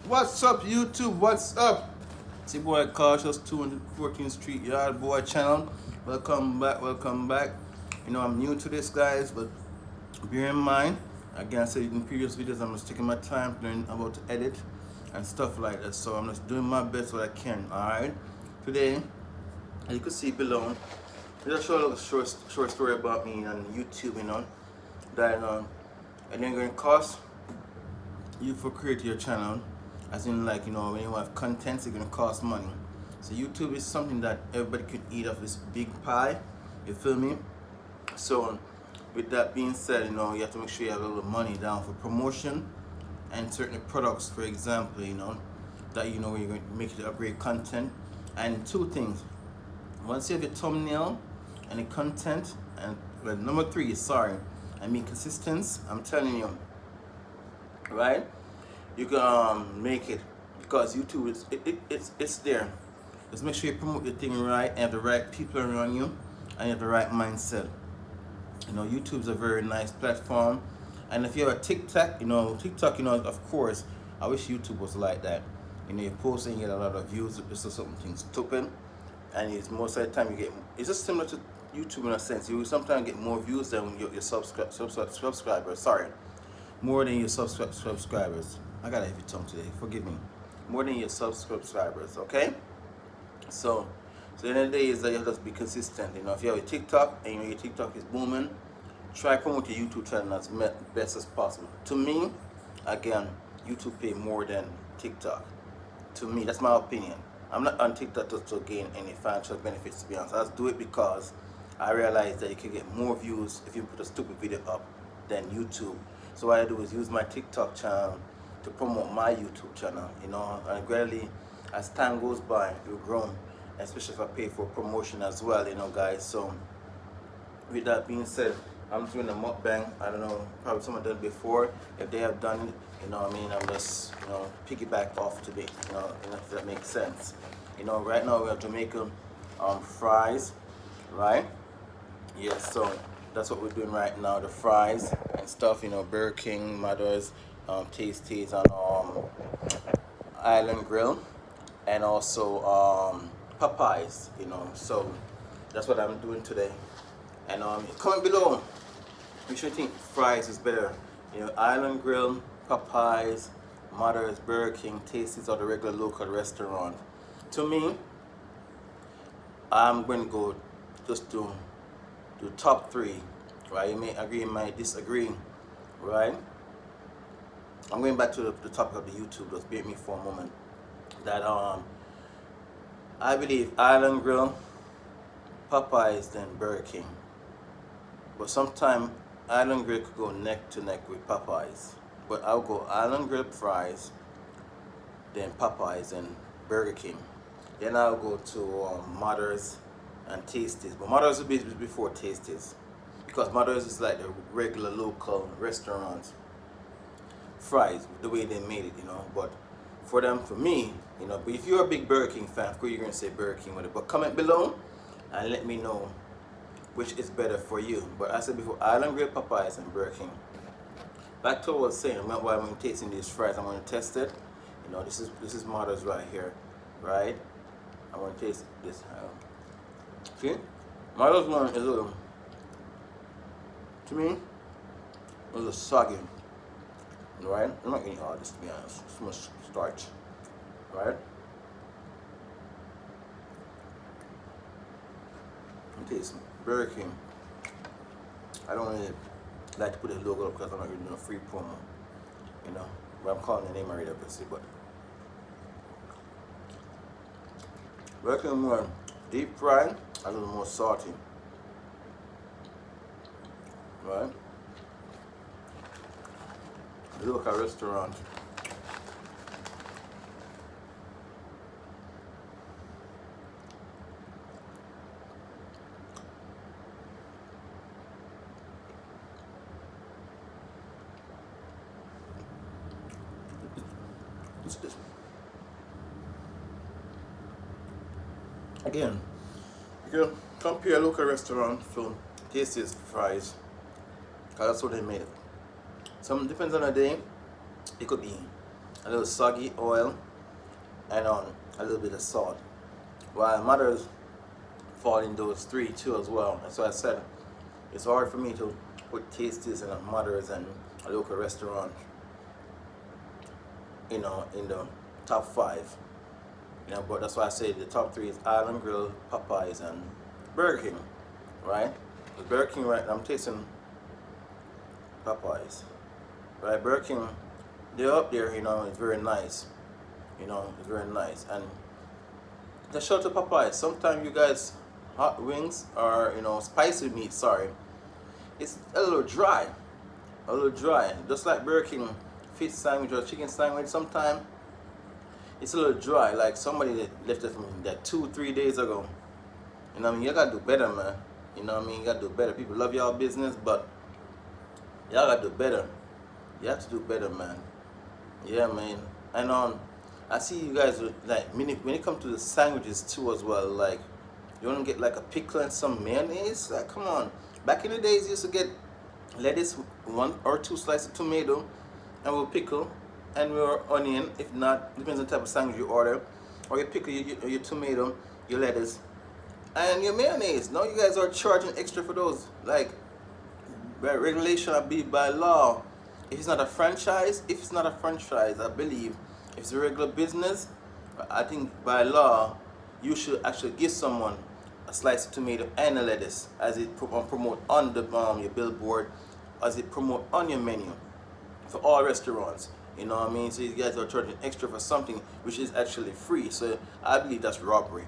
What's up, YouTube? What's up? It's your boy Cautious 214th Street Yard Boy channel. Welcome back, welcome back. You know, I'm new to this, guys, but bear in mind, again, I said in previous videos, I'm just taking my time learning about to edit and stuff like that. So I'm just doing my best what I can, alright? Today, as you can see below, I just show a little short story about me on YouTube, you know, that and then going to cost you for create your channel, as in, like, you know, when you have content, it's gonna cost money. So YouTube is something that everybody could eat off this big pie, you feel me? So with that being said, you know, you have to make sure you have a little money down for promotion and certain products, for example, you know, that you know you're going to make it a great content. And two things: once you have your thumbnail and the content, and well, number three, sorry, I mean consistency. I'm telling you, right? You can make it, because YouTube is it's there. Just make sure you promote your thing right, and have the right people around you, and you have the right mindset. You know, YouTube's a very nice platform, and if you have a TikTok, you know, of course, I wish YouTube was like that. You know, you post and you get a lot of views. It's just something stupid, and it's most of the time you get. It's just similar to YouTube in a sense. You sometimes get more views than your subscribers. Sorry, more than your subscribers. I got a heavy tongue today. Forgive me. More than your subscribers. Okay. So the end of the day is that you have to be consistent. You know, if you have a TikTok and you know your TikTok is booming, try promote your YouTube channel as best as possible. To me, again, YouTube pay more than TikTok. To me, that's my opinion. I'm not on TikTok to gain any financial benefits, to be honest. I just do it because I realize that you can get more views if you put a stupid video up than YouTube. So what I do is use my TikTok channel to promote my YouTube channel, you know, and gradually, as time goes by, it will grow, especially if I pay for promotion as well, you know, guys. So with that being said, I'm doing a mukbang. I don't know, probably someone done it before. If they have done it, you know what I mean, I'm just, you know, piggyback off today, you know, if that makes sense. You know, right now we have Jamaican fries, right? Yes, so that's what we're doing right now, the fries and stuff, you know, Burger King, Mother's, Tasties, and Island Grill, and also Popeyes, you know. So that's what I'm doing today. And comment below which you think fries is better, you know, Island Grill, Popeyes, Mother's, Burger King, Tasties, or the regular local restaurant. To me, I'm going to go just do top three, right? You may agree, you might disagree, right? I'm going back to the topic of the YouTube. Just bear with me for a moment. That I believe Island Grill, Popeyes, then Burger King. But sometimes Island Grill could go neck to neck with Popeyes. But I'll go Island Grill fries, then Popeyes, and Burger King. Then I'll go to Mother's and Tasties. But Mother's will be before Tasties, because Mother's is like the regular local restaurant fries, the way they made it, you know. But for me, you know, but if you're a big Burger King fan, of course you're gonna say Burger King with it. But comment below and let me know which is better for you. But I said before, Island Grill, Popeyes, and Burger King. Back to what I was saying, while I'm tasting these fries, I'm gonna test it. You know, this is Mother's right here, right? I'm gonna taste this. See, Mother's one is a little, to me, a little soggy. Right? I'm not eating all this, to be honest. It's too much starch. Right? I'm tasting Burger King. I don't really like to put the logo up because I'm not really doing a free promo. You know? But I'm calling the name already, obviously. But Burger King more deep fried, a little more salty. Right? Local restaurant. This. Again, you can compare a local restaurant to Tasty's fries, because that's what they made it. Some depends on the day. It could be a little soggy oil, and a little bit of salt. While Mother's fall in those three too as well. And so I said it's hard for me to put tasties in a Mother's and a local restaurant, in the top five. But that's why I say the top three is Island Grill, Popeyes, and Burger King, right? With Burger King, right now, I'm tasting Popeyes, right? Burger King, they're up there, it's very nice, it's very nice. And the shout to Popeyes, sometimes you guys, hot wings or, spicy meat, sorry, it's a little dry, just like Burger King fish sandwich or chicken sandwich, sometimes it's a little dry, like somebody that left it from that 2-3 days ago. You gotta do better, man. You gotta do better. People love y'all business, but y'all gotta do better. You have to do better, man. Yeah, man. And I see you guys like when it comes to the sandwiches too as well. Like, you wanna get like a pickle and some mayonnaise? Like, come on. Back in the days, you used to get lettuce, 1 or 2 slices of tomato, and with pickle, and your onion. If not, depends on the type of sandwich you order, or your pickle, your tomato, your lettuce, and your mayonnaise. Now you guys are charging extra for those. Like, by regulation, I believe by law, if it's not a franchise, I believe if it's a regular business, I think by law you should actually give someone a slice of tomato and a lettuce, as it promote on the your billboard, as it promote on your menu for all restaurants. So you guys are charging extra for something which is actually free. So I believe that's robbery.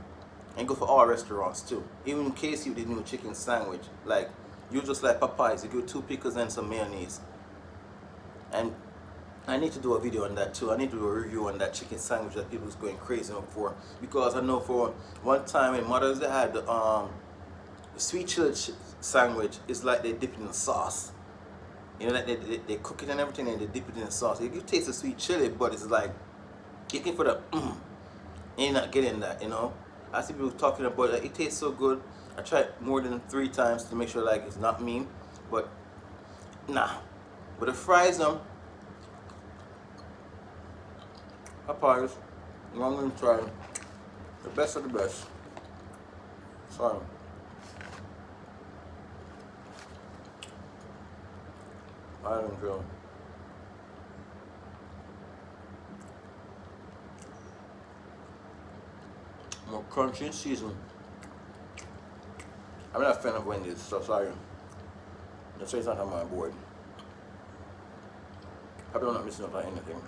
And go for all restaurants too. Even in case you did new chicken sandwich, like you just like Popeyes, you give 2 pickles and some mayonnaise. And I need to do a video on that too. I need to do a review on that chicken sandwich that people's going crazy for, because I know for one time in Mother's they had the sweet chili sandwich. It's like they dip it in the sauce. Like they cook it and everything, and they dip it in the sauce. You taste the sweet chili, but it's like looking for the you're not getting that. I see people talking about it. It tastes so good. I tried more than 3 times to make sure like it's not me, but nah. But the fries, Popeyes, I'm gonna try the best of the best. Sorry. Island Grill. More crunchy season. I'm not a fan of Wendy's, so sorry. That's why it's not on my board. Probably not missing out on anything.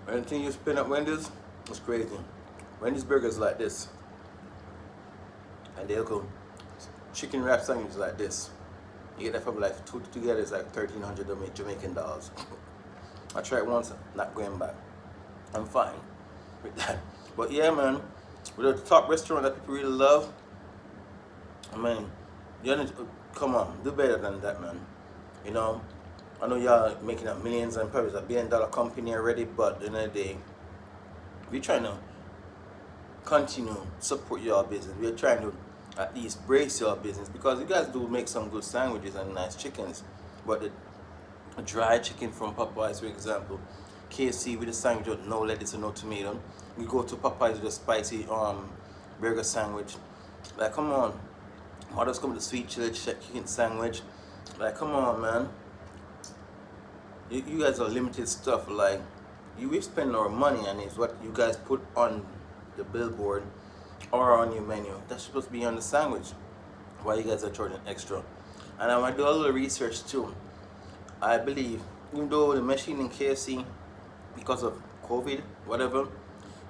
Anything you spend at Wendy's, it's crazy. Wendy's burgers like this, and they'll go chicken wrap sandwiches like this. You get that for like 2 together, it's like 1,300 Jamaican dollars. I tried once, not going back. I'm fine with that. But yeah, man, with the top restaurant that people really love, I mean, you need to, come on, do better than that, man. I know y'all making up millions and probably $1 billion company already, but at the end of the day, we're trying to continue support your business. We're trying to at least brace your business, because you guys do make some good sandwiches and nice chickens. But the dry chicken from Popeyes, for example, KFC with a sandwich with no lettuce and no tomato. We go to Popeyes with a spicy burger sandwich. Like, come on. Others come with a sweet chili chicken sandwich. Like, come on, man. You guys are limited stuff. Like, we spend our money, and it's what you guys put on the billboard or on your menu. That's supposed to be on the sandwich. Why you guys are charging extra? And I might do a little research too. I believe, even though the machine in KFC, because of COVID, whatever,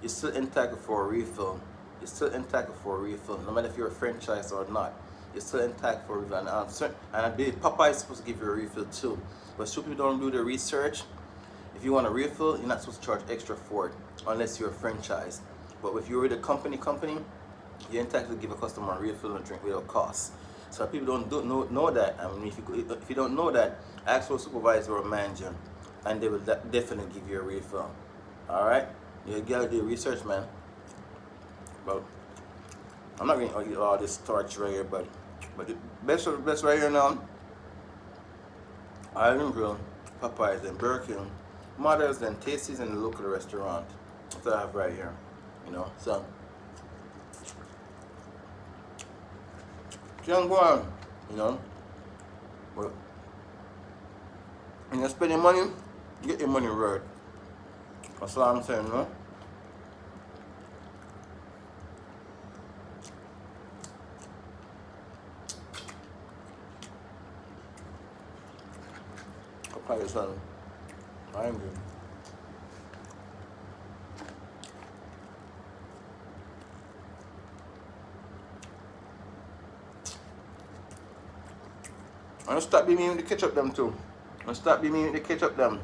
you're still entitled for a refill. No matter if you're a franchise or not. You're still entitled for a refill. And I believe Popeye is supposed to give you a refill too. But some people don't do the research. If you want a refill, you're not supposed to charge extra for it unless you're a franchise. But if you're with a company, you're entitled to give a customer a refill and drink without cost. So people don't know that. I mean, if you don't know that, ask for a supervisor or a manager, and they will definitely give you a refill. All right, you gotta do research, man. But I'm not going to eat all this starch right here, but the best of the best right here now, Island Grill, Popeyes, and Burger King Mothers and tasties in the local restaurant. That's what I have right here. You know, so can't go on, you know. But when you spend your money, you get your money worth. That's all I'm saying, no? I'll probably son. I am good. And stop being with the ketchup them too. And stop being with the ketchup them.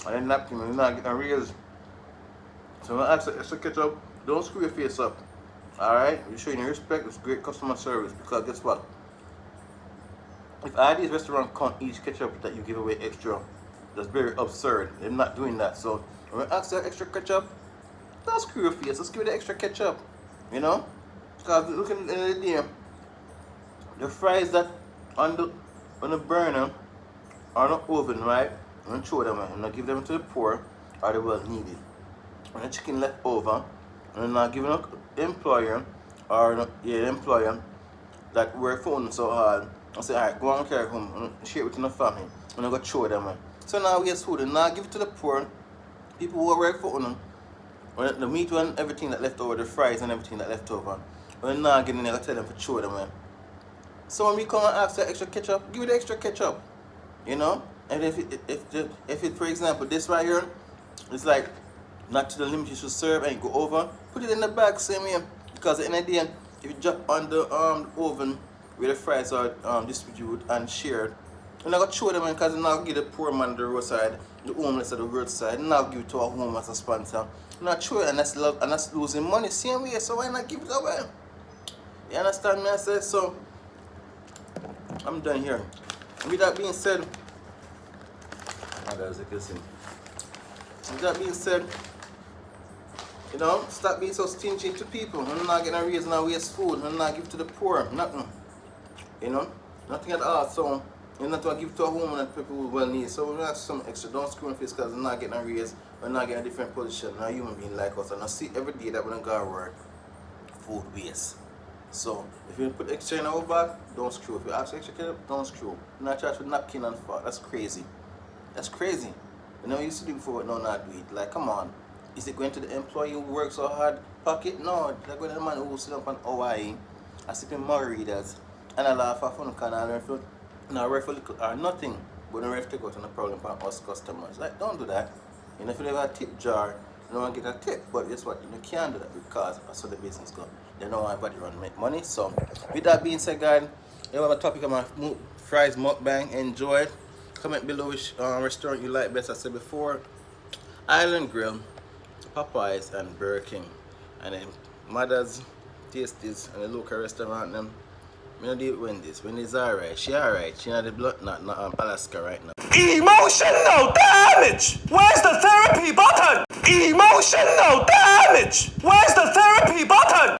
And then napkin, you're not getting a raise. So when I ask for extra ketchup, don't screw your face up. Alright? You're showing your respect, it's great customer service. Because guess what? If I these restaurants count each ketchup that you give away extra, that's very absurd. They're not doing that. So when I ask for extra ketchup, don't screw your face, just give the extra ketchup. You know? Because looking at the day, the fries that on the burner or the oven, right? And throw them and not give them to the poor or the well needed. When the chicken left over, and not giving an employer or the employer that work for them so hard, and say, alright, go and carry home and share it with the family. And I go throw them. So now we waste food and now give it to the poor, people who work for them. When the meat and everything that left over, the fries and everything that left over, when now getting there, I tell them to throw them. So when we come and ask for extra ketchup, give it the extra ketchup. You know? And if it for example, this right here, it's like not to the limit you should serve and go over, put it in the bag same way. Because at the end of the day, if you drop on the oven where the fries are distributed and shared, you're not going to throw them in because you're not going to give the poor man the roadside, the homeless at the roadside, you're not give it to a home as a sponsor. You're not throw it and that's love and that's losing money same way, so why not give it away? You understand me? I said so. I'm done here. With that being said, with that being said, you know, stop being so stingy to people. I'm not getting a raise and I waste food. I'm not give to the poor. Nothing. You know? Nothing at all. So, you're not going to give to a woman that people will well need. So, we're not some extra. Don't screw in face because I'm not getting a raise. We're not getting a different position. Not a human being like us. And I see every day that we don't go to work, food waste. So, if you put extra in our bag, don't screw. If you ask extra ketchup, don't screw. You're not charged with napkin and fork. That's crazy. That's crazy. You know, you used to do before, no, not do it. Like, come on. Is it going to the employee who works so hard pocket? No, they're going to the man who sit up on Hawaii and sip in margaritas and I laugh off on the can and learn for no work for little or nothing. But don't have to go to the problem for us customers. Like, don't do that. You know, if you have a tip jar, you don't want to get a tip. But guess what? You can't do that because that's how the business goes. They know everybody run make money. So, with that being said, guys, you have a topic of my fries mukbang. Enjoy it. Comment below which restaurant you like best. I said before, Island Grill, Popeyes, and Burger King. And then Mother's, Tasties, and the local restaurant them. I don't deal with Wendy's. Wendy's alright. She alright. She not the blood, not Alaska right now. Emotional damage! Where's the therapy button? Emotional damage! Where's the therapy button?